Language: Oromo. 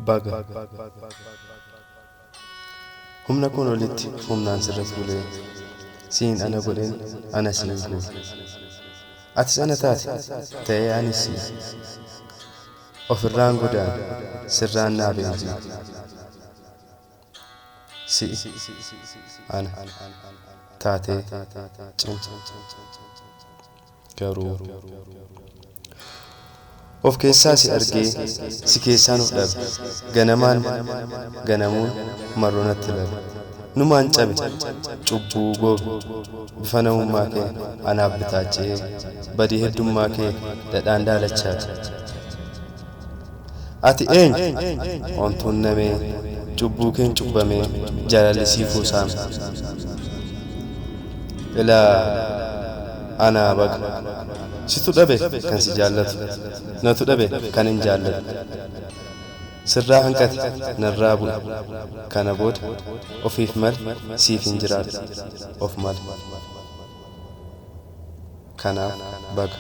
baga humna kun olitti humnaan sirratti bulee siin ana godheen ana siin guur ati sana taate ta'ee anis ofirraan godaan sirraan naa beenzi si ana taatee cim garuu of keessaa si argee si keessaan of dhabe ganamuun marroonatti labe numaan cabe cubbuu goobe bifa namummaa kee anaaf bitaachee badii heddummaa kee dhadhaan daalachaati ati eenyu ontuun namee cubbuu keen cubbamee jaalallisii fuusaam ilaa anaa baga situ dhabe kan si jaallatu natu dhabe kan hin jaallatu sirraa hanqate narraa bu'e kana booda ofiif mal siif hin jiraatu of mal kanaaf baga